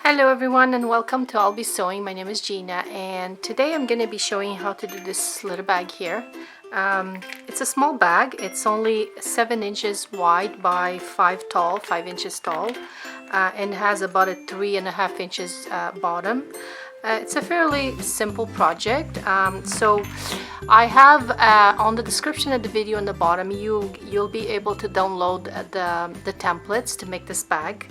Hello everyone and welcome to I'll Be Sewing. My name is Gina and today I'm going to be showing you how to do this little bag here. It's a small bag. It's only 7 inches wide by 5 inches tall, and has about a 3.5 inches bottom. It's a fairly simple project. So I have on the description of the video in the bottom you'll be able to download the templates to make this bag.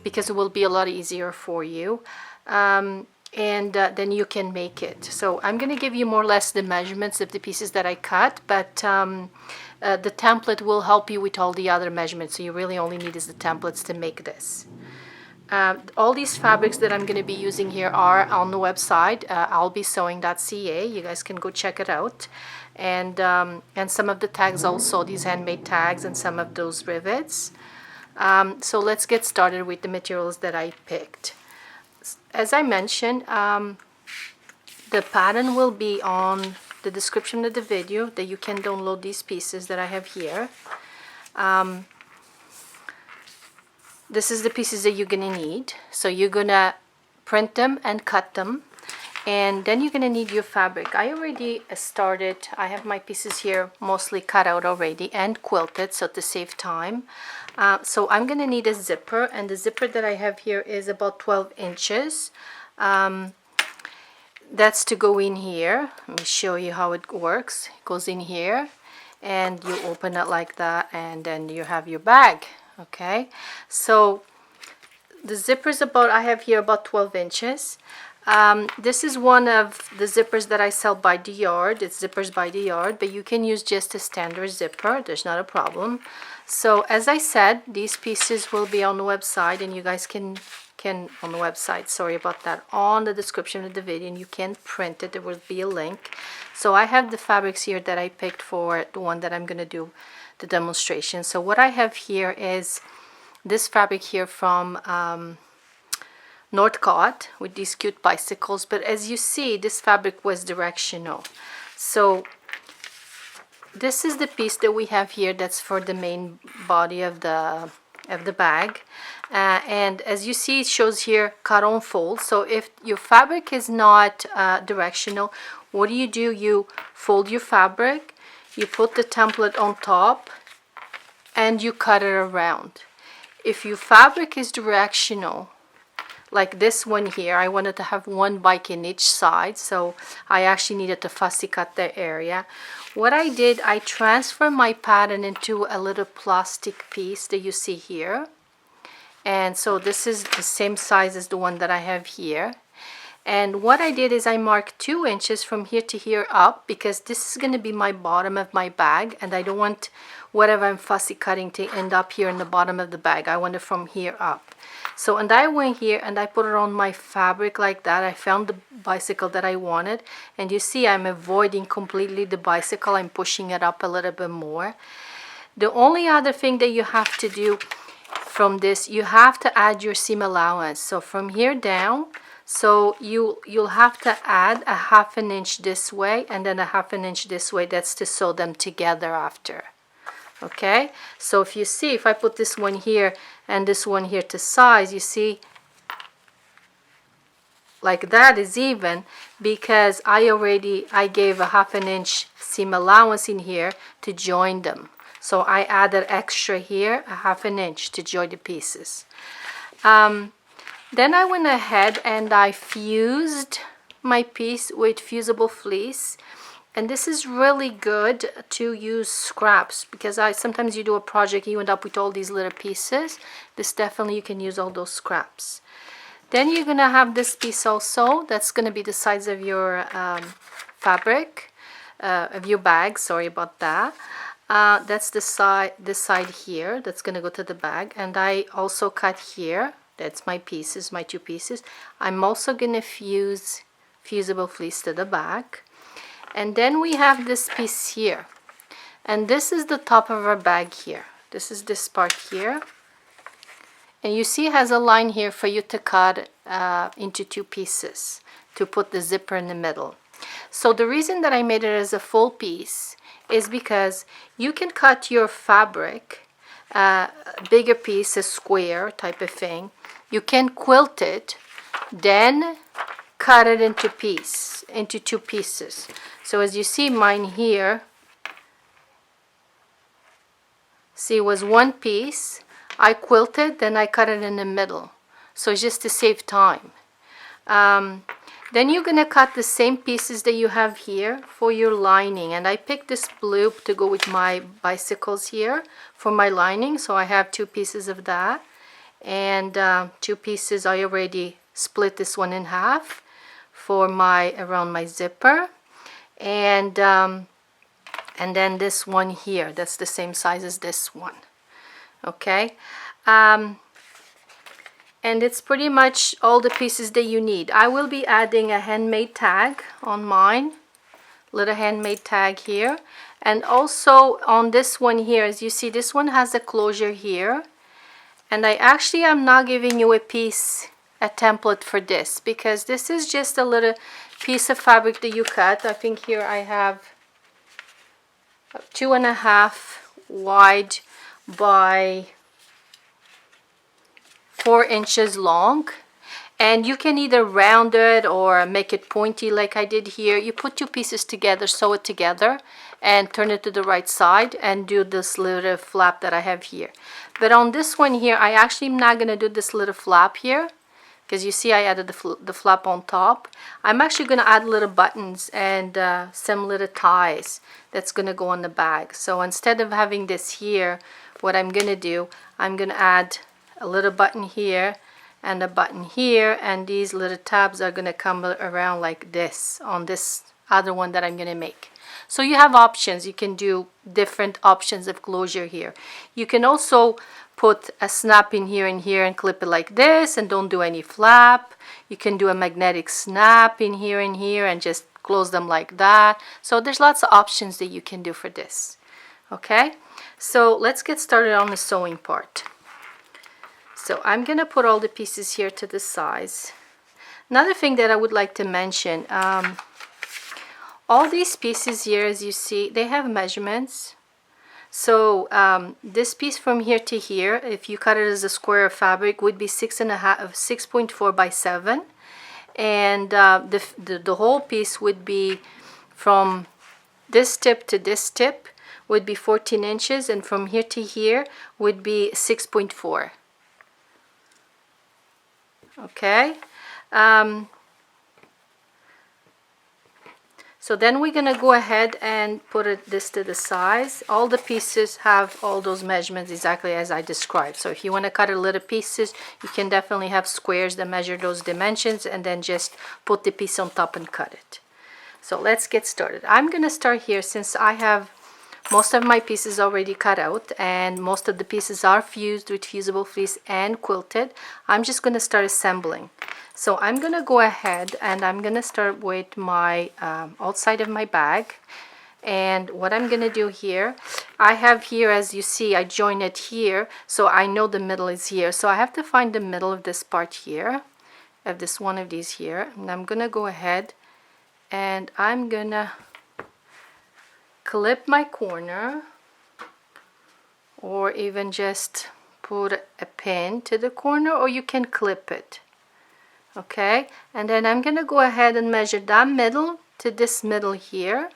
Because it will be a lot easier for you, and then you can make it. So I'm going to give you more or less the measurements of the pieces that I cut, but the template will help you with all the other measurements, so you really only need is the templates to make this. All these fabrics that I'm going to be using here are on the website, illbesewing.ca. You guys can go check it out, and some of the tags also, these handmade tags and some of those rivets. So let's get started with the materials that I picked. As I mentioned, the pattern will be on the description of the video, that you can download these pieces that I have here. This is the pieces that you're gonna need. So you're gonna print them and cut them, and then you're gonna need your fabric. I already started. I have my pieces here mostly cut out already and quilted, so to save time. So I'm gonna need a zipper, and the zipper that I have here is about 12 inches. That's to go in here. Let me show you how it works. It goes in here and you open it like that, and then you have your bag. Okay, so the zipper is about, I have here about 12 inches. This is one of the zippers that I sell by the yard. It's zippers by the yard, but you can use just a standard zipper. There's not a problem. So as I said, these pieces will be on the website, and you guys can on the website, sorry about that, on the description of the video, and you can print it. There will be a link. So I have the fabrics here that I picked for the one that I'm going to do the demonstration. So what I have here is this fabric here from Northcott with these cute bicycles, but as you see, this fabric was directional. So this is the piece that we have here that's for the main body of the bag, and as you see, it shows here cut on fold. So if your fabric is not directional, what do? You fold your fabric, you put the template on top, and you cut it around. If your fabric is directional, like this one here, I wanted to have one bike in each side, so I actually needed to fussy cut the area. What I did, I transferred my pattern into a little plastic piece that you see here, and so this is the same size as the one that I have here. And what I did is I marked 2 inches from here to here up, because this is going to be my bottom of my bag, and I don't want whatever I'm fussy cutting to end up here in the bottom of the bag. I want it from here up. So, and I went here and I put it on my fabric like that. I found the bicycle that I wanted, and you see I'm avoiding completely the bicycle. I'm pushing it up a little bit more. The only other thing that you have to do from this, you have to add your seam allowance. So from here down, so you'll have to add a 1/2 inch this way and then a 1/2 inch this way. That's to sew them together after. Okay, so if you see, if I put this one here and this one here to size, you see, like that is even, because I gave a 1/2 inch seam allowance in here to join them. So I added extra here, a 1/2 inch to join the pieces. Then I went ahead and I fused my piece with fusible fleece. And this is really good to use scraps, because sometimes you do a project, you end up with all these little pieces. This definitely, you can use all those scraps. Then you're gonna have this piece also. That's gonna be the size of your fabric, of your bag. Sorry about that. That's the side here. That's gonna go to the bag. And I also cut here. That's my pieces, my 2 pieces. I'm also gonna fuse fusible fleece to the back. And then we have this piece here, and this is the top of our bag here. This is this part here, and you see it has a line here for you to cut into 2 pieces to put the zipper in the middle. So the reason that I made it as a full piece is because you can cut your fabric bigger piece, a square type of thing, you can quilt it, then cut it into two pieces. So as you see, mine here, see, was one piece. I quilted, then I cut it in the middle. So just to save time. Then you're gonna cut the same pieces that you have here for your lining. And I picked this blue to go with my bicycles here for my lining. So I have two pieces of that. And two pieces, I already split this one in half for around my zipper. And then this one here, that's the same size as this one. Okay. And it's pretty much all the pieces that you need. I will be adding a handmade tag on mine, little handmade tag here. And also on this one here, as you see, this one has a closure here. And I actually am not giving you a template for this, because this is just a little piece of fabric that you cut. I think here I have 2.5 wide by 4 inches long, and you can either round it or make it pointy like I did here. You put two pieces together, sew it together, and turn it to the right side and do this little flap that I have here. But on this one here, I actually am not going to do this little flap here, because you see I added the flap on top. I'm actually going to add little buttons and some little ties that's going to go on the bag. So instead of having this here, what I'm going to do, I'm going to add a little button here and a button here, and these little tabs are going to come around like this on this other one that I'm going to make. So you have options. You can do different options of closure here. You can also put a snap in here and here and clip it like this and don't do any flap. You can do a magnetic snap in here and here and just close them like that. So there's lots of options that you can do for this. Okay, so let's get started on the sewing part. So I'm going to put all the pieces here to the size. Another thing that I would like to mention, all these pieces here, as you see, they have measurements. So this piece from here to here, if you cut it as a square of fabric, would be 6.4 by 7. And the whole piece would be from this tip to this tip would be 14 inches, and from here to here would be 6.4. Okay, so then we're gonna go ahead and put this to the size. All the pieces have all those measurements exactly as I described. So if you want to cut it little pieces, you can definitely have squares that measure those dimensions, and then just put the piece on top and cut it. So let's get started. I'm gonna start here, since I have most of my pieces already cut out and most of the pieces are fused with fusible fleece and quilted. I'm just going to start assembling. So I'm going to go ahead and I'm going to start with my outside of my bag. And what I'm going to do here, I have here, as you see, I join it here, so I know the middle is here. So I have to find the middle of this part here, of this one of these here. And I'm going to go ahead and I'm going to clip my corner, or even just put a pin to the corner, or you can clip it. Okay, and then I'm gonna go ahead and measure that middle to this middle here.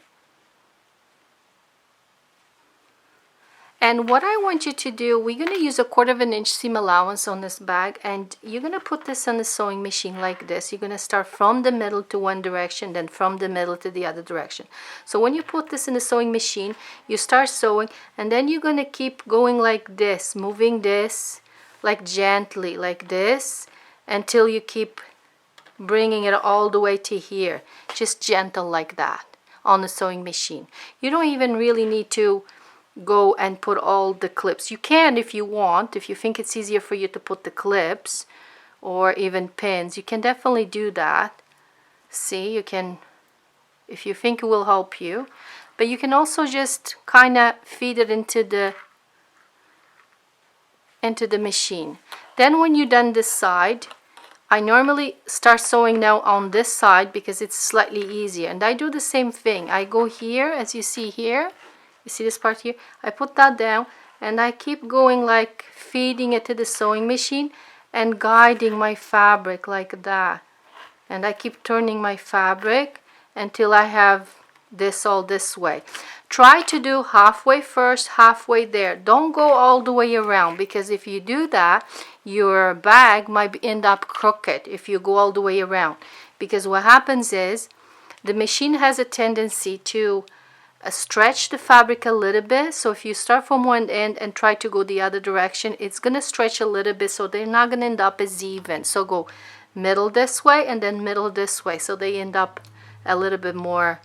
And what I want you to do, we're going to use 1/4 inch seam allowance on this bag, and you're going to put this on the sewing machine like this. You're going to start from the middle to one direction, then from the middle to the other direction. So when you put this in the sewing machine, you start sewing, and then you're going to keep going like this, moving this like gently like this until you keep bringing it all the way to here, just gentle like that on the sewing machine. You don't even really need to go and put all the clips. You can if you want, if you think it's easier for you to put the clips or even pins, you can definitely do that. See, you can, if you think it will help you, but you can also just kind of feed it into the machine. Then when you're done this side, I normally start sewing now on this side because it's slightly easier, and I do the same thing. I go here, as you see here, you see this part here, I put that down, and I keep going, like feeding it to the sewing machine and guiding my fabric like that. And I keep turning my fabric until I have this all this way. Try to do halfway first, halfway there. Don't go all the way around, because if you do that, your bag might end up crooked if you go all the way around. Because what happens is the machine has a tendency to stretch the fabric a little bit. So if you start from one end and try to go the other direction, it's going to stretch a little bit, so they're not going to end up as even. So go middle this way and then middle this way, so they end up a little bit more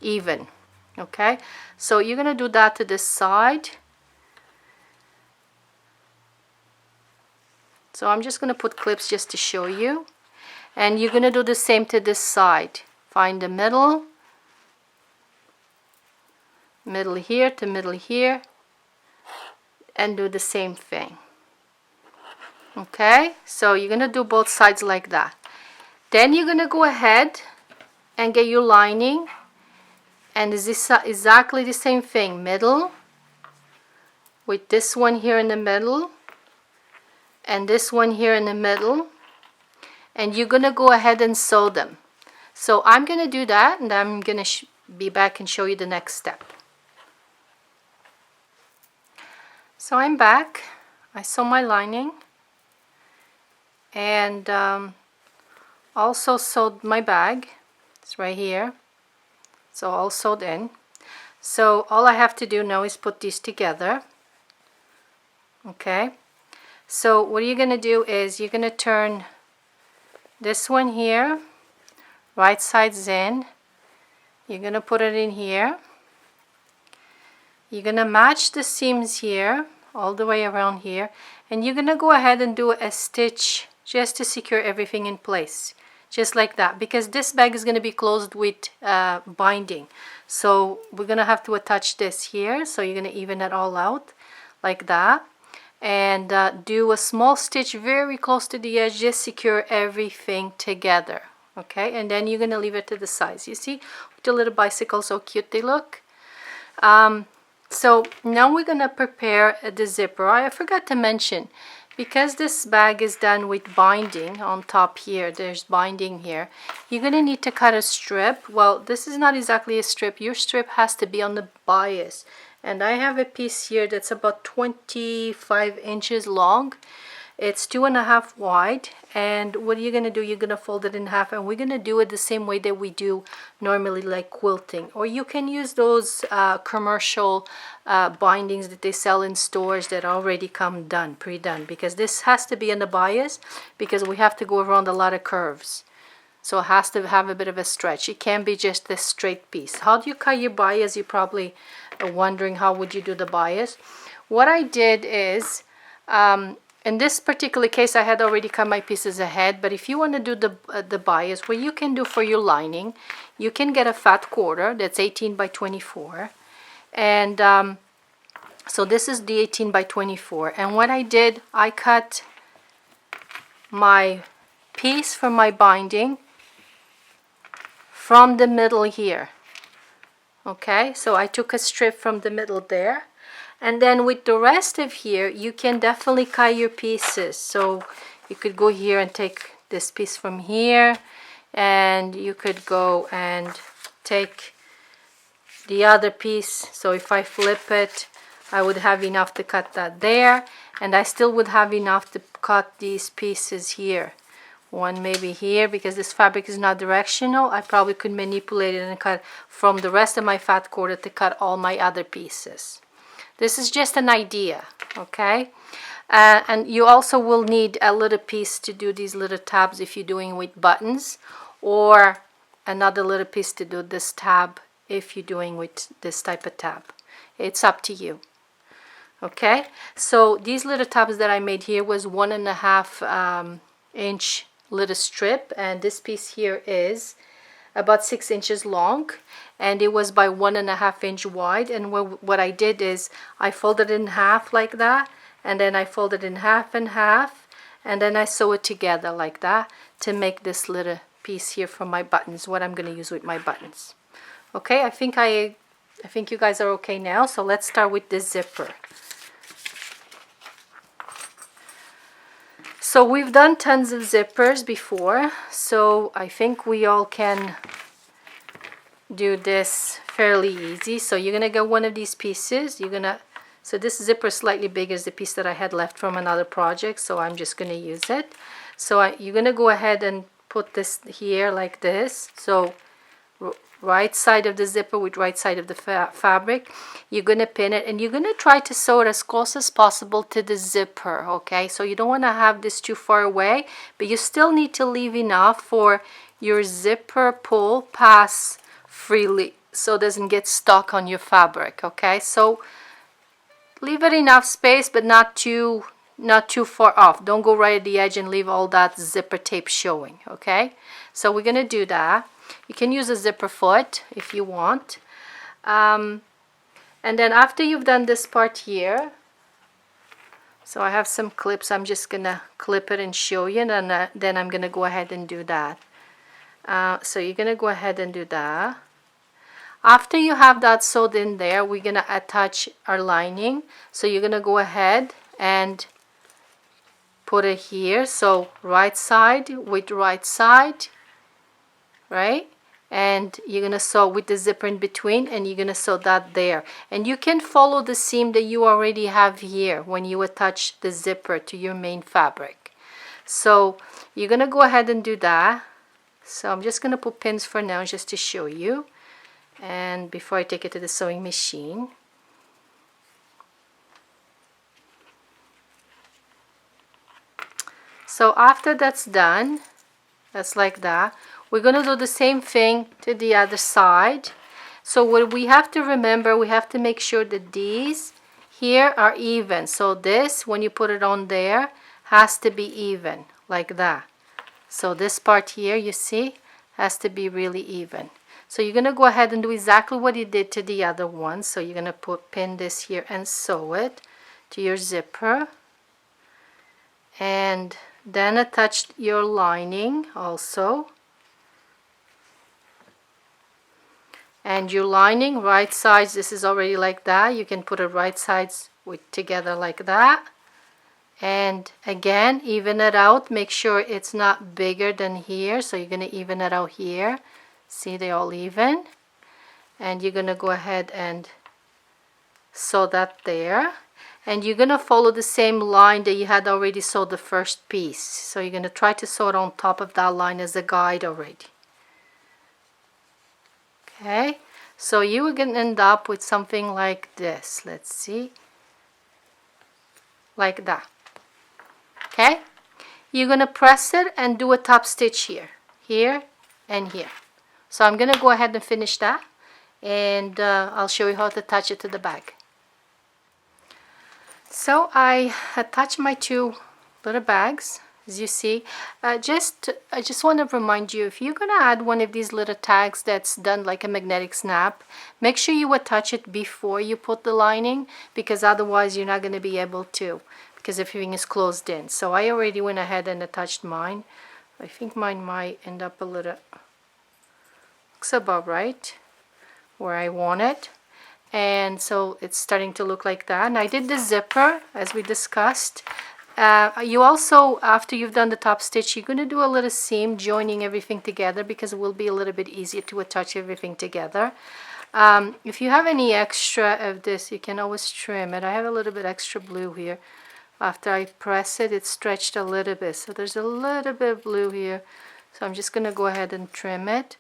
even. Okay, so you're going to do that to this side. So I'm just going to put clips just to show you. And you're going to do the same to this side. Find the middle here to middle here, and do the same thing. Okay, so you're going to do both sides like that. Then you're going to go ahead and get your lining, and is this exactly the same thing, middle with this one here in the middle and this one here in the middle, and you're going to go ahead and sew them. So I'm going to do that, and I'm going to be back and show you the next step. So I'm back. I sew my lining, and also sewed my bag. It's right here. So all sewed in. So all I have to do now is put these together. Okay. So what you're going to do is you're going to turn this one here, right side's in. You're going to put it in here. You're going to match the seams here all the way around here, and you're going to go ahead and do a stitch just to secure everything in place, just like that, because this bag is going to be closed with binding. So we're going to have to attach this here, so you're going to even it all out like that, and do a small stitch very close to the edge, just secure everything together. Okay, and then you're going to leave it to the sides. You see with the little bicycles, how cute they look. So now we're going to prepare the zipper. I forgot to mention, because this bag is done with binding on top here, there's binding here, you're going to need to cut a strip. Well, this is not exactly a strip. Your strip has to be on the bias. And I have a piece here that's about 25 inches long. It's 2.5 wide, and what you're going to do, you're going to fold it in half, and we're going to do it the same way that we do normally, like quilting. Or you can use those commercial bindings that they sell in stores that already come done, pre-done, because this has to be in the bias, because we have to go around a lot of curves. So it has to have a bit of a stretch. It can't be just this straight piece. How do you cut your bias? You're probably wondering, how would you do the bias? What I did is, in this particular case, I had already cut my pieces ahead, but if you want to do the bias, what you can do for your lining, you can get a fat quarter that's 18 by 24. And so this is the 18 by 24. And what I did, I cut my piece for my binding from the middle here. Okay, so I took a strip from the middle there. And then with the rest of here, you can definitely cut your pieces. So you could go here and take this piece from here, and you could go and take the other piece. So if I flip it, I would have enough to cut that there, and I still would have enough to cut these pieces here. One maybe here, because this fabric is not directional. I probably could manipulate it and cut from the rest of my fat quarter to cut all my other pieces. This is just an idea, okay? And you also will need a little piece to do these little tabs if you're doing with buttons, or another little piece to do this tab if you're doing with this type of tab. It's up to you. Okay, so these little tabs that I made here was 1.5 inch little strip, and this piece here is about 6 inches long, and it was by 1.5 inch wide. And what I did is I folded it in half like that, and then I folded in half and half, and then I sew it together like that to make this little piece here for my buttons, what I'm going to use with my buttons. Okay, I think I I think you guys are okay now. So let's start with the zipper. So we've done tons of zippers before, so I think we all can do this fairly easy. So you're gonna get one of these pieces. So this zipper is slightly bigger as the piece that I had left from another project, so I'm just gonna use it. So you're gonna go ahead and put this here like this. So right side of the zipper with right side of the fabric, you're gonna pin it, and you're gonna try to sew it as close as possible to the zipper. Okay, so you don't want to have this too far away, but you still need to leave enough for your zipper pull pass freely so it doesn't get stuck on your fabric. Okay, so leave it enough space, but not too far off. Don't go right at the edge and leave all that zipper tape showing. Okay, so we're gonna do that. You can use a zipper foot if you want. And then after you've done this part here, so I have some clips, I'm just gonna clip it and show you, and then I'm gonna go ahead and do that. So you're gonna go ahead and do that. After you have that sewed in there, we're gonna attach our lining. So you're gonna go ahead and put it here. So right side with right side, right? And you're gonna sew with the zipper in between, and you're gonna sew that there. And you can follow the seam that you already have here when you attach the zipper to your main fabric. So you're gonna go ahead and do that. So I'm just gonna put pins for now just to show you, and before I take it to the sewing machine. So after that's done, that's like that, we're going to do the same thing to the other side. So what we have to remember, we have to make sure that these here are even. So this, when you put it on there, has to be even like that. So this part here, you see, has to be really even. So you're going to go ahead and do exactly what you did to the other one. So you're going to pin this here and sew it to your zipper, and then attach your lining also. And your lining, right sides, this is already like that. You can put it right sides together like that. And again, even it out. Make sure it's not bigger than here. So you're going to even it out here. See, they're all even. And you're going to go ahead and sew that there. And you're going to follow the same line that you had already sewed the first piece. So you're going to try to sew it on top of that line as a guide already. Okay, so you are going to end up with something like this. Let's see. Like that. Okay, you're going to press it and do a top stitch here, here, and here. So I'm going to go ahead and finish that, and I'll show you how to attach it to the bag. So I attached my two little bags, as you see. I just want to remind you, if you're going to add one of these little tags that's done like a magnetic snap, make sure you attach it before you put the lining, because otherwise you're not going to be able to, because everything is closed in. So I already went ahead and attached mine. I think mine might end up a little, looks about right where I want it. And so it's starting to look like that. And I did the zipper as we discussed. You also, after you've done the top stitch, you're going to do a little seam joining everything together, because it will be a little bit easier to attach everything together. If you have any extra of this, you can always trim it. I have a little bit extra blue here. After I press it, it's stretched a little bit. So there's a little bit of blue here. So I'm just going to go ahead and trim it.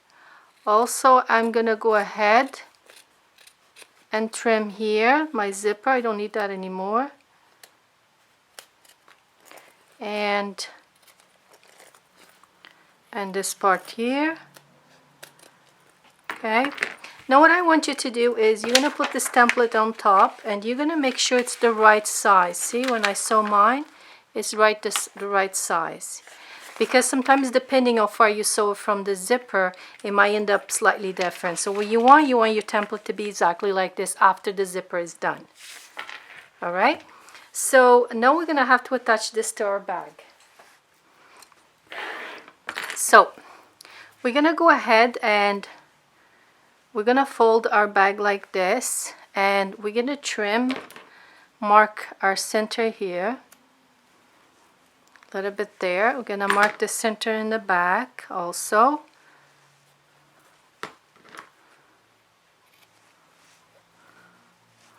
Also, I'm going to go ahead and trim here my zipper. I don't need that anymore. And this part here. Okay, now what I want you to do is you're going to put this template on top, and you're going to make sure it's the right size. See, when I sew mine, it's the right size, because sometimes depending how far you sew from the zipper, it might end up slightly different. So what you want your template to be exactly like this after the zipper is done. All right, so now we're going to have to attach this to our bag. So we're going to go ahead and we're gonna fold our bag like this, and we're gonna mark our center here, a little bit there. We're gonna mark the center in the back also.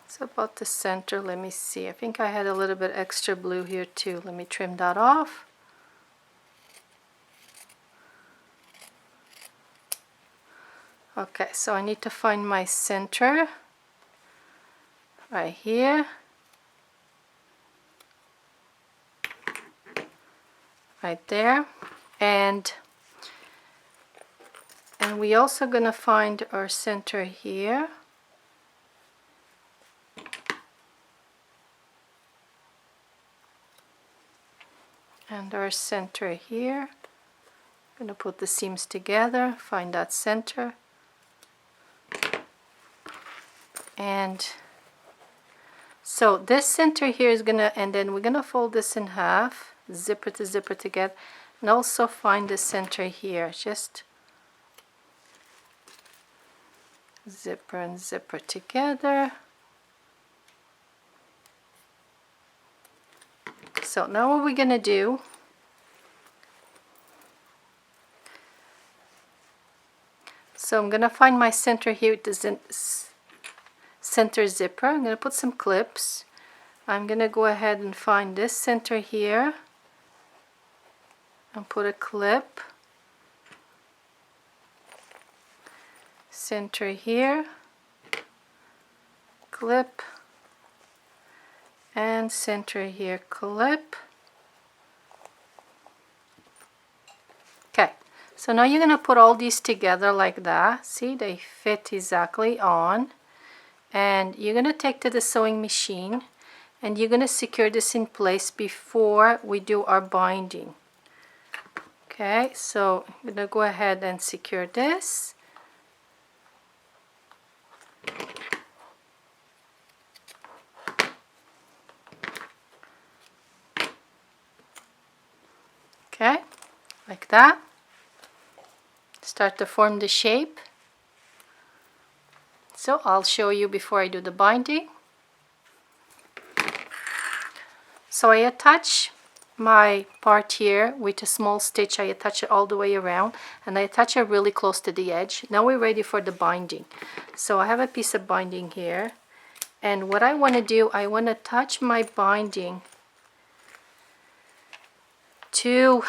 It's about the center. Let me see. I think I had a little bit extra blue here too. Let me trim that off. Okay, so I need to find my center right here. Right there. And we also gonna find our center here. And our center here. I'm going to put the seams together, find that center. And so this center here is going to, and then we're going to fold this in half, zipper to zipper together, and also find the center here. Just zipper and zipper together. So now what we're going to do, so I'm going to find my center here with the center zipper. I'm going to put some clips. I'm going to go ahead and find this center here and put a clip. Center here, clip. And center here, clip. Okay, so now you're going to put all these together like that. See, they fit exactly on. And you're going to take to the sewing machine and you're going to secure this in place before we do our binding. Okay, so I'm going to go ahead and secure this. Okay, like that. Start to form the shape. So I'll show you before I do the binding. So I attach my part here with a small stitch. I attach it all the way around and I attach it really close to the edge. Now we're ready for the binding. So I have a piece of binding here, and what I want to do, I want to attach my binding to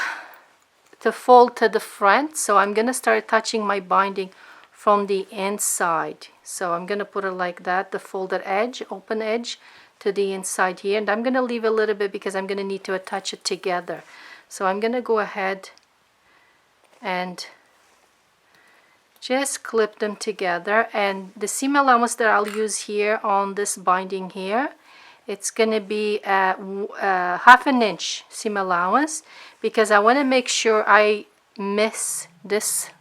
fold to the front. So I'm going to start attaching my binding from the inside. So I'm going to put it like that, the folded edge, open edge to the inside here, and I'm going to leave a little bit because I'm going to need to attach it together. So I'm going to go ahead and just clip them together, and the seam allowance that I'll use here on this binding here, it's going to be a half an inch seam allowance because I want to make sure I miss this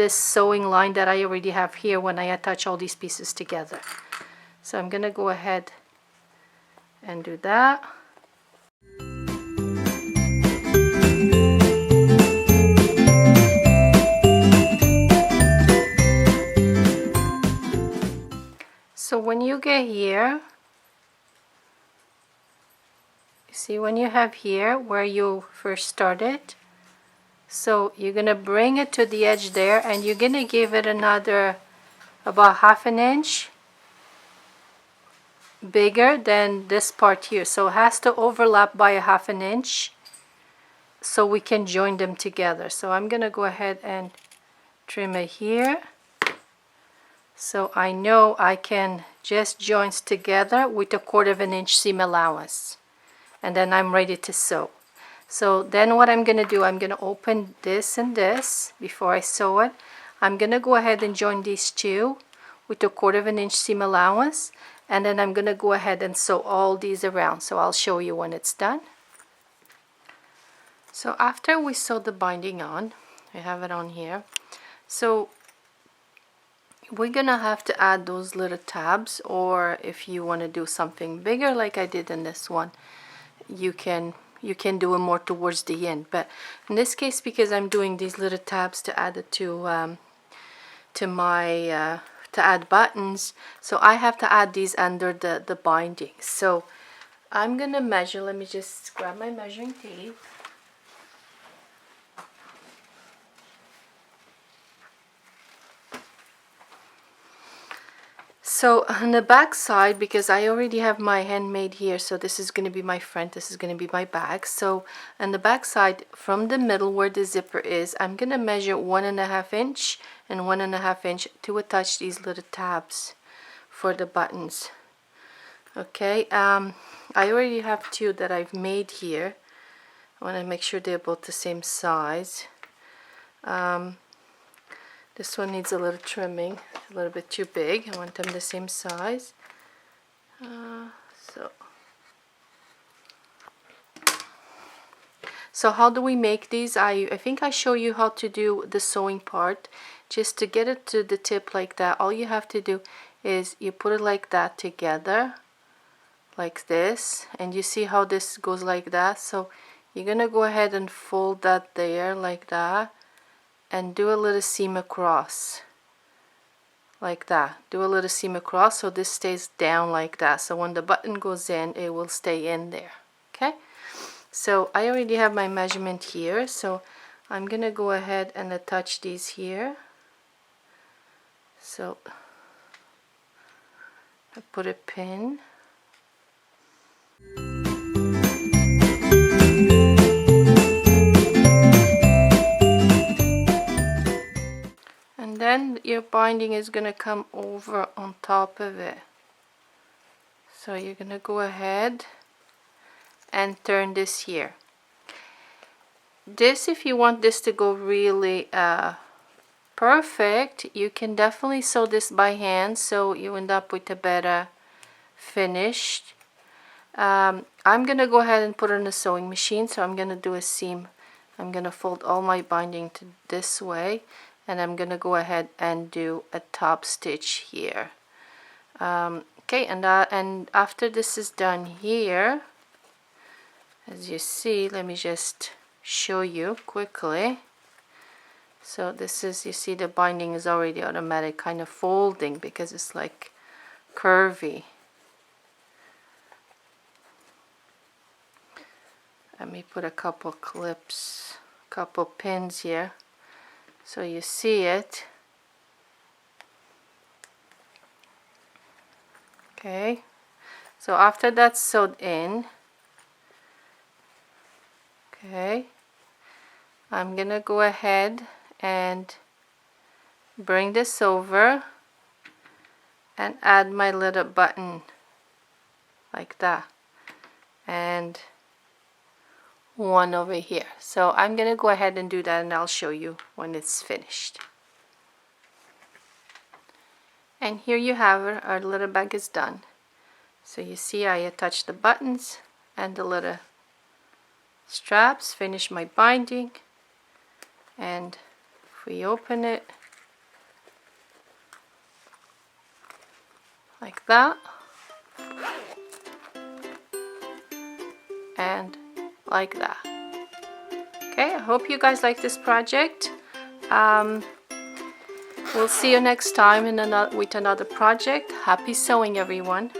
sewing line that I already have here when I attach all these pieces together. So I'm going to go ahead and do that. So when you get here, see when you have here where you first started, so you're gonna bring it to the edge there and you're gonna give it another about half an inch bigger than this part here. So it has to overlap by a half an inch so we can join them together. So I'm gonna go ahead and trim it here so I know I can just join together with a 1/4 inch seam allowance. And then I'm ready to sew. So then what I'm going to do, I'm going to open this and this before I sew it. I'm going to go ahead and join these two with a 1/4 inch seam allowance, and then I'm going to go ahead and sew all these around. So I'll show you when it's done. So after we sew the binding on, I have it on here. So we're going to have to add those little tabs, or if you want to do something bigger like I did in this one, you can do it more towards the end. But in this case, because I'm doing these little tabs to add it to my to add buttons, so I have to add these under the binding. So I'm gonna measure. Let me just grab my measuring tape. So on the back side, because I already have my handmade here, so this is going to be my front, this is going to be my back. So on the back side, from the middle where the zipper is, I'm going to measure 1.5 inch and 1.5 inch to attach these little tabs for the buttons. Okay, I already have two that I've made here. I want to make sure they're both the same size. This one needs a little trimming, a little bit too big. I want them the same size. So how do we make these? I think I show you how to do the sewing part. Just to get it to the tip like that, all you have to do is you put it like that together, like this, and you see how this goes like that. So you're gonna go ahead and fold that there like that, and do a little seam across like that. Do a little seam across so this stays down like that, so when the button goes in, it will stay in there. Okay, so I already have my measurement here, so I'm gonna go ahead and attach these here. So I put a pin. And then your binding is going to come over on top of it. So you're going to go ahead and turn this here. This, if you want this to go really perfect, you can definitely sew this by hand, so you end up with a better finish. I'm going to go ahead and put it in a sewing machine, so I'm going to do a seam. I'm going to fold all my binding to this way, and I'm gonna go ahead and do a top stitch here. Okay, and after this is done here, as you see, let me just show you quickly. So this is, you see the binding is already automatic kind of folding because it's like curvy. Let me put a couple clips, couple pins here, so you see it. Okay, so after that's sewed in, okay, I'm gonna go ahead and bring this over and add my little button like that, and one over here. So I'm gonna go ahead and do that, and I'll show you when it's finished. And here you have it, our little bag is done. So you see I attached the buttons and the little straps, finish my binding, and if we open it like that, and like that. Okay, I hope you guys like this project. We'll see you next time with another project. Happy sewing, everyone.